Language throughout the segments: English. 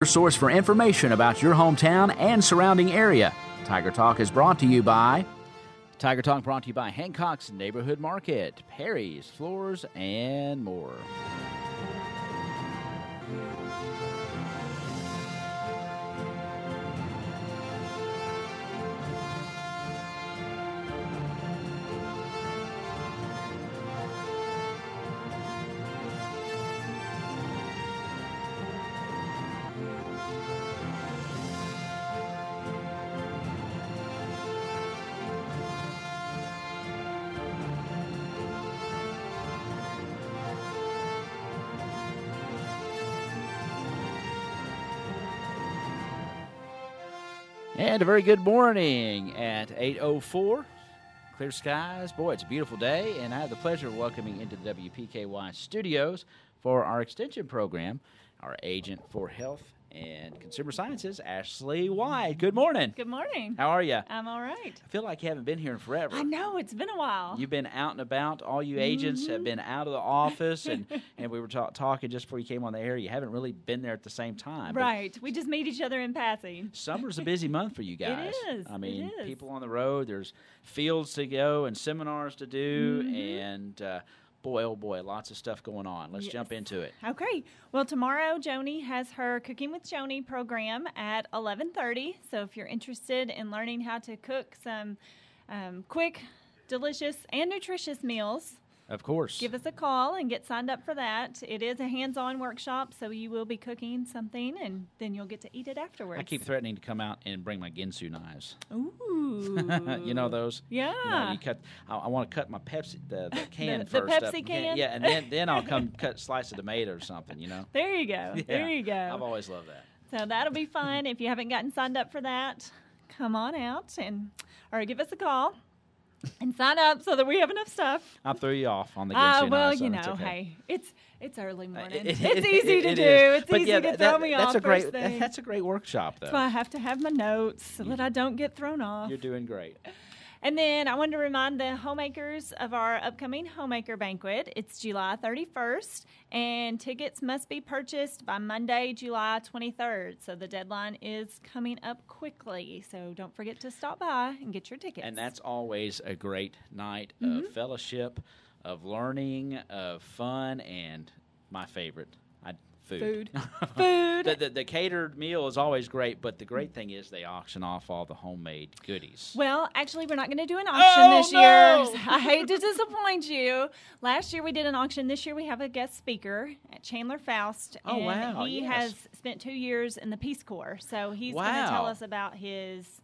source for information about your hometown and surrounding area. Tiger Talk is brought to you by Hancock's Neighborhood Market, Perry's Floors, and more. And a very good morning at 8:04. Clear skies. Boy, it's a beautiful day, and I have the pleasure of welcoming into the WPKY studios for our extension program, our agent for health and consumer sciences, Ashley White. Good morning. Good morning. How are you? I'm all right. I feel like you haven't been here in forever. I know, it's been a while. You've been out and about. All you agents have been out of the office, and we were talking just before you came on the air. You haven't really been there at the same time. Right. We just meet each other in passing. Summer's a busy month for you guys. It is. I mean, it is. people on the road, there's fields to go and seminars to do, and boy, oh boy, lots of stuff going on. Let's jump into it. Okay. Well, tomorrow, Joni has her Cooking with Joni program at 11:30. So if you're interested in learning how to cook some quick, delicious, and nutritious meals, Of course. give us a call and get signed up for that. It is a hands-on workshop, so you will be cooking something, and then you'll get to eat it afterwards. I keep threatening to come out and bring my Ginsu knives. Ooh. You know those? Yeah. You know, you cut. I want to cut my Pepsi, the can The first. Pepsi can? Yeah, and then I'll come cut a slice of tomato or something, you know? There you go. Yeah, There you go. I've always loved that. So that'll be fun. If you haven't gotten signed up for that, come on out or give us a call and sign up so that we have enough stuff. I threw you off on the Ginsu Well, knives, so you know, it's okay. hey, it's early morning. It- It's easy to it do. is. It's But easy yeah, to throw me off that's a great. first thing. That's a great workshop, though. That's why I have to have my notes so that I don't get thrown off. You're doing great. And then I wanted to remind the homemakers of our upcoming homemaker banquet. It's July 31st, and tickets must be purchased by Monday, July 23rd. So the deadline is coming up quickly. So don't forget to stop by and get your tickets. And that's always a great night of fellowship, of learning, of fun, and my favorite, food. Food. The catered meal is always great, but the great thing is they auction off all the homemade goodies. Well, actually, we're not going to do an auction this year. No! I hate to disappoint you. Last year we did an auction. This year we have a guest speaker, Chandler Faust. Oh, and wow, he yes. has spent 2 years in the Peace Corps. So he's going Wow. to tell us about his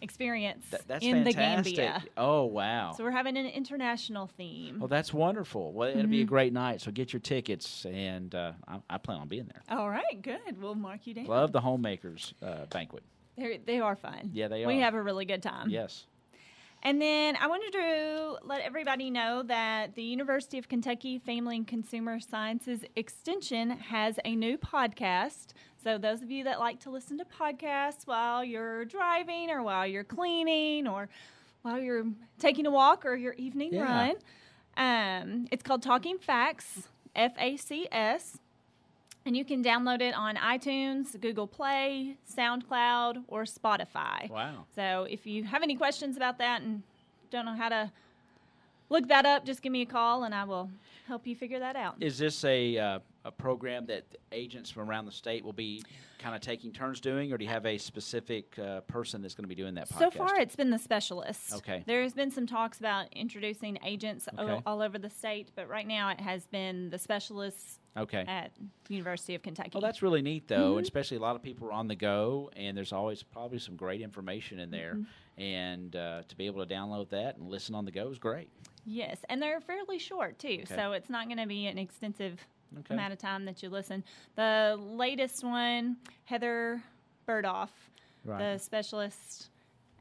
experience That's in fantastic. the Gambia. Oh, wow. So we're having an international theme. Well, that's wonderful. Well, it'll be a great night, so get your tickets, and I plan on being there. All right, good. We'll mark you down. Love the homemakers banquet. They are fun. Yeah, they We are. have a really good time. Yes. And then I wanted to let everybody know that the University of Kentucky Family and Consumer Sciences Extension has a new podcast. So those of you that like to listen to podcasts while you're driving or while you're cleaning or while you're taking a walk or your evening run, it's called Talking Facts, FACS. And you can download it on iTunes, Google Play, SoundCloud, or Spotify. Wow. So if you have any questions about that and don't know how to look that up, just give me a call and I will help you figure that out. Is this a program that agents from around the state will be kind of taking turns doing, or do you have a specific person that's going to be doing that podcast? So far, it's been the specialist. Okay. There's been some talks about introducing agents Okay. all over the state, but right now it has been the specialists Okay. at University of Kentucky. Well, that's really neat, though, and especially a lot of people are on the go, and there's always probably some great information in there, and to be able to download that and listen on the go is great. Yes, and they're fairly short, too, Okay. so it's not going to be an extensive Okay. amount of time that you listen. The latest one, Heather Burdoff, Right. the specialist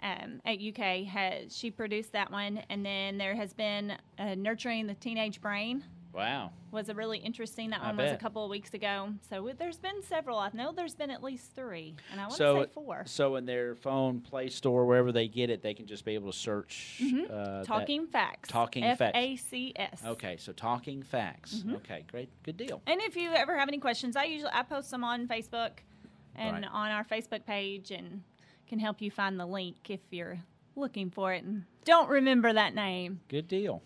at UK, she produced that one, and then there has been Nurturing the Teenage Brain Wow. was a really interesting. That I one was a bet. couple of weeks ago. So there's been several. I know there's been at least 3, and I want to So, say 4. so in their phone Play Store, wherever they get it, they can just be able to search Talking Facts. Talking Facts. F-A-C-S. Okay, so Talking Facts. Okay, great, good deal. And if you ever have any questions, I post them on Facebook and Right. on our Facebook page, and can help you find the link if you're looking for it and don't remember that name. Good deal.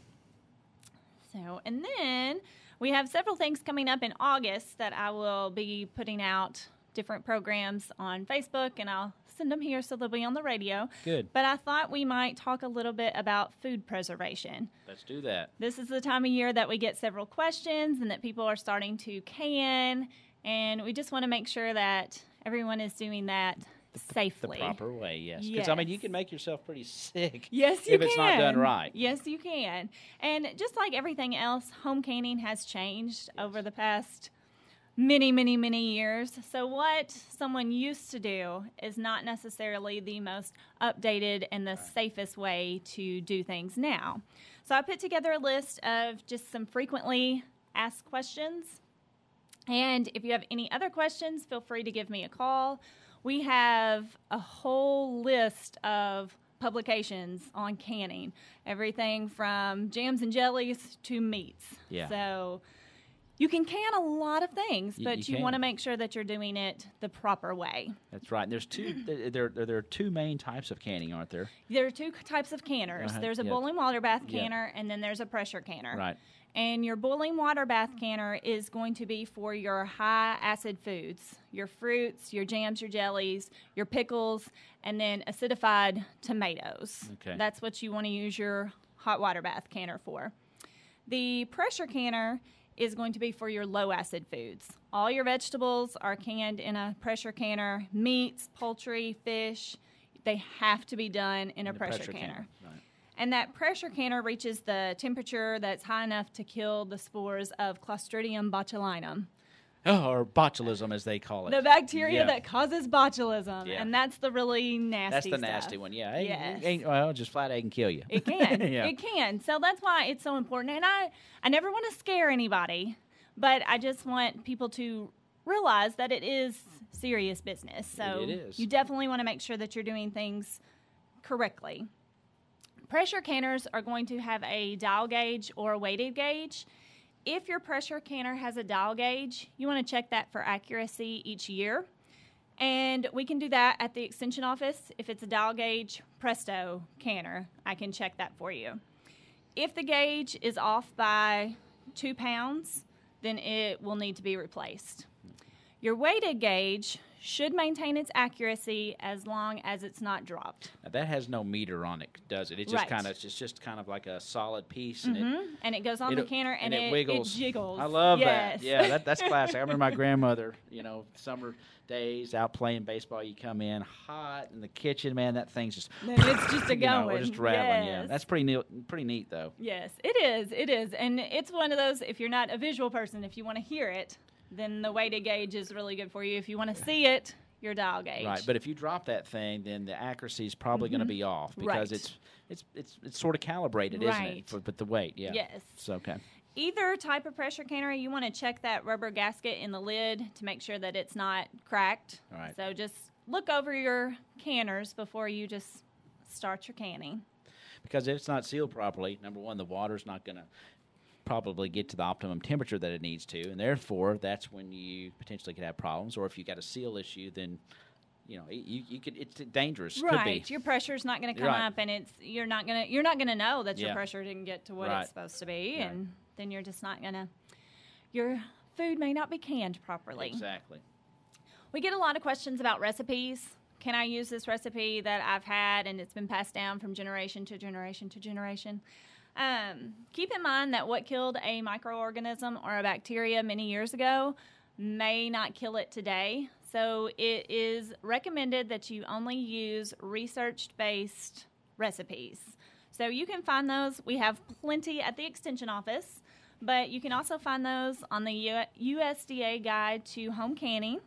So, and then we have several things coming up in August that I will be putting out different programs on Facebook, and I'll send them here so they'll be on the radio. Good. But I thought we might talk a little bit about food preservation. Let's do that. This is the time of year that we get several questions and that people are starting to can, and we just want to make sure that everyone is doing that The safely. proper way, yes. Because, I mean, you can make yourself pretty sick Yes, you if it's not done right. Yes, you can. And just like everything else, home canning has changed over the past many, many, many years. So what someone used to do is not necessarily the most updated and the safest way to do things now. So I put together a list of just some frequently asked questions. And if you have any other questions, feel free to give me a call. We have a whole list of publications on canning, everything from jams and jellies to meats. Yeah. So you can can a lot of things, but you can. want to make sure that you're doing it the proper way. That's right. There's two. there are two main types of canning, aren't there? There are 2 types of canners. There's a yeah. boiling water bath Yeah. canner, and then there's a pressure canner. Right. And your boiling water bath canner is going to be for your high acid foods, your fruits, your jams, your jellies, your pickles, and then acidified tomatoes. Okay. That's what you want to use your hot water bath canner for. The pressure canner is going to be for your low acid foods. All your vegetables are canned in a pressure canner. Meats, poultry, fish, they have to be done in a The pressure canner. Right. And that pressure canner reaches the temperature that's high enough to kill the spores of Clostridium botulinum, Oh, or botulism, as they call it. the bacteria Yeah. that causes botulism. Yeah. And that's the really nasty That's the stuff. nasty one. Yeah. Yes. Well, just flat out can kill you. It can. Yeah. It can. So that's why it's so important. And I never want to scare anybody, but I just want people to realize that it is serious business. So It is. you definitely want to make sure that you're doing things correctly. Pressure canners are going to have a dial gauge or a weighted gauge. If your pressure canner has a dial gauge, you want to check that for accuracy each year. And we can do that at the extension office. If it's a dial gauge Presto canner, I can check that for you. If the gauge is off by 2 pounds, then it will need to be replaced. Your weighted gauge should maintain its accuracy as long as it's not dropped. Now, that has no meter on it, does it? It's just Right. just kind of like a solid piece, and And it goes on the canner and it wiggles. It jiggles. I love Yes. that. Yeah, that's classic. I remember my grandmother. Summer days out playing baseball. You come in hot in the kitchen, man. That thing's just And it's just a going. just rattling. Yeah, Yes. that's pretty neat. Pretty neat though. Yes, it is. It is. And it's one of those, if you're not a visual person, if you want to hear it, then the weighted gauge is really good for you. If you want to see it, your dial gauge. Right, but if you drop that thing, then the accuracy is probably going to be off because Right. it's sort of calibrated, isn't Right. it? But the weight, yeah. Yes. So okay. Either type of pressure canner, you want to check that rubber gasket in the lid to make sure that it's not cracked. All right. So just look over your canners before you just start your canning. Because if it's not sealed properly, number one, the water's not going to probably get to the optimum temperature that it needs to, and therefore that's when you potentially could have problems. Or if you got a seal issue, then you could. It's dangerous. Could be. Right, your pressure's not going to come Right. up, and you're not gonna know that your Yeah. pressure didn't get to what Right. it's supposed to be, Right. and then you're just not gonna. Your food may not be canned properly. Exactly. We get a lot of questions about recipes. Can I use this recipe that I've had and it's been passed down from generation to generation to generation? Keep in mind that what killed a microorganism or a bacteria many years ago may not kill it today. So it is recommended that you only use research-based recipes. So you can find those. We have plenty at the Extension office, but you can also find those on the USDA Guide to Home Canning,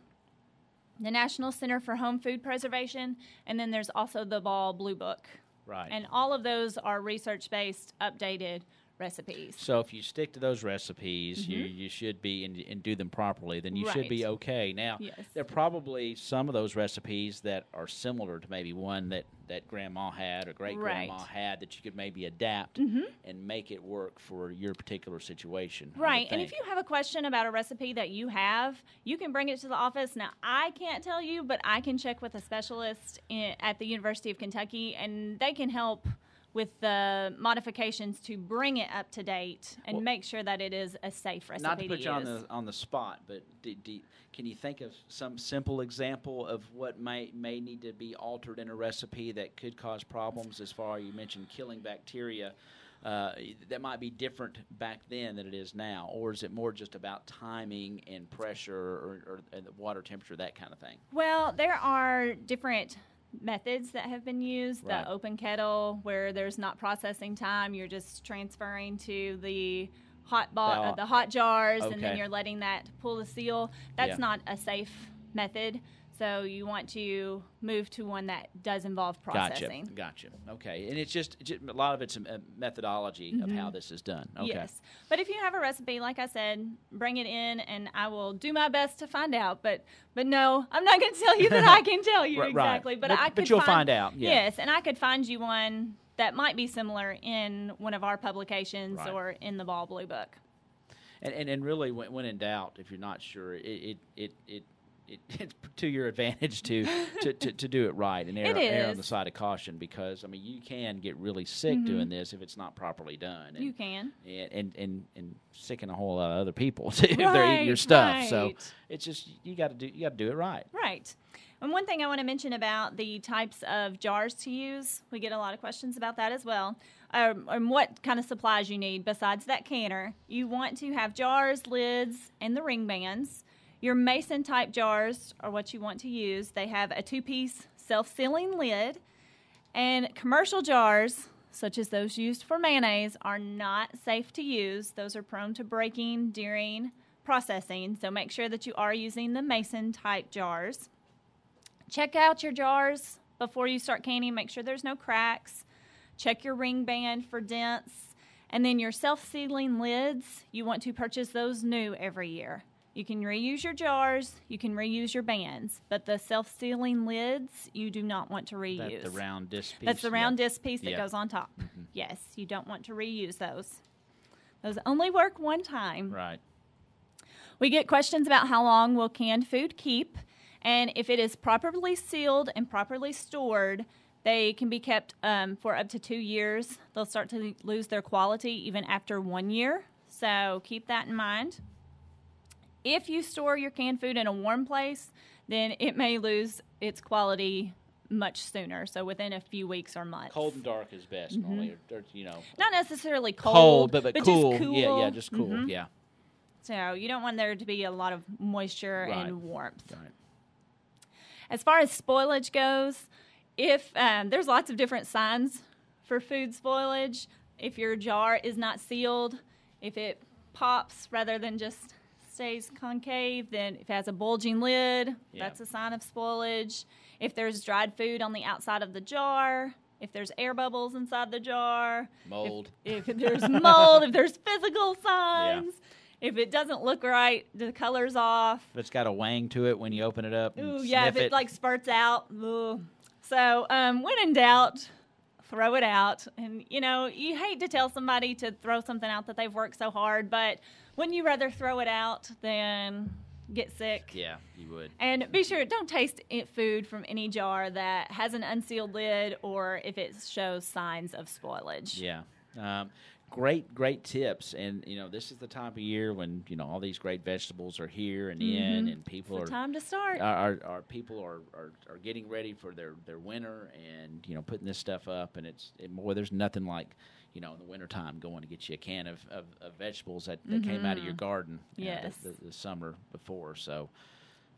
the National Center for Home Food Preservation, and then there's also the Ball Blue Book. Right. And all of those are research-based, updated recipes. So if you stick to those recipes, you should be and do them properly, then you should be okay. Now, there are probably some of those recipes that are similar to maybe one that Grandma had or great-grandma had that you could maybe adapt and make it work for your particular situation. Right, and if you have a question about a recipe that you have, you can bring it to the office. Now, I can't tell you, but I can check with a specialist at the University of Kentucky, and they can help with the modifications to bring it up to date and make sure that it is a safe recipe. Not to put you on the spot, but can you think of some simple example of what may need to be altered in a recipe that could cause problems? As far as you mentioned, killing bacteria. That might be different back then than it is now, or is it more just about timing and pressure or the water temperature, that kind of thing? Well, there are different methods that have been used. Right. The open kettle, where there's not processing time, you're just transferring to the the hot jars, and then you're letting that pull the seal. That's not a safe method. So you want to move to one that does involve processing. Gotcha. Okay, and it's just a lot of it's a methodology of how this is done. Okay. Yes, but if you have a recipe, like I said, bring it in, and I will do my best to find out. But no, I'm not going to tell you that I can tell you exactly. Right. But you'll find out. Yeah. Yes, and I could find you one that might be similar in one of our publications or in the Ball Blue Book. And really, when in doubt, if you're not sure, it's to your advantage to do it right and err on the side of caution, because you can get really sick doing this if it's not properly done. And, you can and sicken a whole lot of other people too if they're eating your stuff. Right. So it's just you got to do it right. Right. And one thing I want to mention about the types of jars to use, we get a lot of questions about that as well. And what kind of supplies you need besides that canner. You want to have jars, lids, and the ring bands. Your Mason type jars are what you want to use. They have a 2-piece self-sealing lid. And commercial jars, such as those used for mayonnaise, are not safe to use. Those are prone to breaking during processing. So make sure that you are using the Mason type jars. Check out your jars before you start canning. Make sure there's no cracks. Check your ring band for dents. And then your self-sealing lids, you want to purchase those new every year. You can reuse your jars, you can reuse your bands, but the self-sealing lids, you do not want to reuse. That's the round disc piece? That's the round disc piece that goes on top. Mm-hmm. Yes, you don't want to reuse those. Those only work one time. Right. We get questions about how long will canned food keep, and if it is properly sealed and properly stored, they can be kept for up to 2 years. They'll start to lose their quality even after 1 year, so keep that in mind. If you store your canned food in a warm place, then it may lose its quality much sooner, so within a few weeks or months. Cold and dark is best, normally, or Not necessarily cold, but cool. Just cool. Yeah, just cool, yeah. So you don't want there to be a lot of moisture and warmth. Right. As far as spoilage goes, if there's lots of different signs for food spoilage. If your jar is not sealed, if it pops rather than just stays concave, then if it has a bulging lid, that's a sign of spoilage. If there's dried food on the outside of the jar, if there's air bubbles inside the jar, mold. If there's mold, if there's physical signs, if it doesn't look right, the color's off. If it's got a wang to it when you open it up. If it like spurts out. Ugh. So when in doubt, throw it out. And, you hate to tell somebody to throw something out that they've worked so hard, but wouldn't you rather throw it out than get sick? Yeah, you would. And be sure, don't taste food from any jar that has an unsealed lid or if it shows signs of spoilage. Yeah. Great tips. And, this is the time of year when, all these great vegetables are here and in, and people it's the time to start. Our people are getting ready for their winter and, putting this stuff up. And there's nothing like, in the wintertime going to get you a can of vegetables that came out of your garden the summer before. So,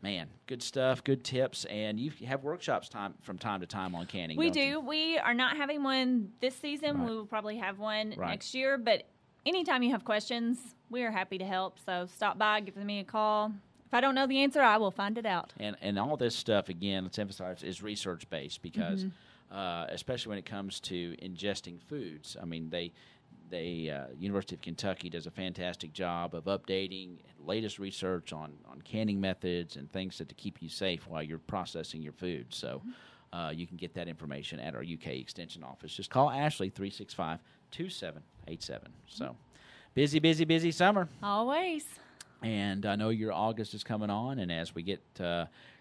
man, good stuff, good tips. And you have workshops from time to time on canning. We do. We are not having one this season. Right. We will probably have one next year. But anytime you have questions, we are happy to help. So stop by, give me a call. If I don't know the answer, I will find it out. And all this stuff, again, let's emphasize, is research-based because especially when it comes to ingesting foods. I mean, they the University of Kentucky does a fantastic job of updating latest research on canning methods and things to keep you safe while you're processing your food. So you can get that information at our UK Extension office. Just call Ashley, 365-2787. So busy, busy, busy summer. Always. And I know your August is coming on, and as we get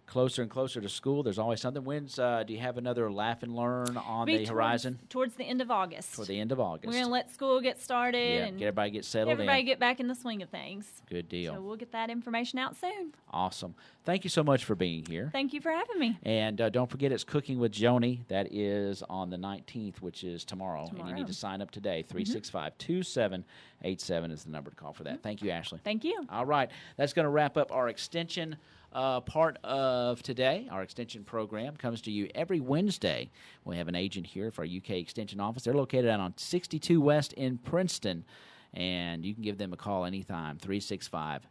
closer and closer to school, there's always something. When's do you have another Laugh and Learn on the horizon? Towards the end of August. For the end of August. We're going to let school get started. Yeah, and get everybody get settled everybody get back in the swing of things. Good deal. So we'll get that information out soon. Awesome. Thank you so much for being here. Thank you for having me. And don't forget, it's Cooking with Joni. That is on the 19th, which is tomorrow. And you need to sign up today. 365-2787 is the number to call for that. Thank you, Ashley. Thank you. All right. That's going to wrap up our extension part of today. Our extension program comes to you every Wednesday. We have an agent here for our UK Extension office. They're located out on 62 West in Princeton, and you can give them a call anytime, 365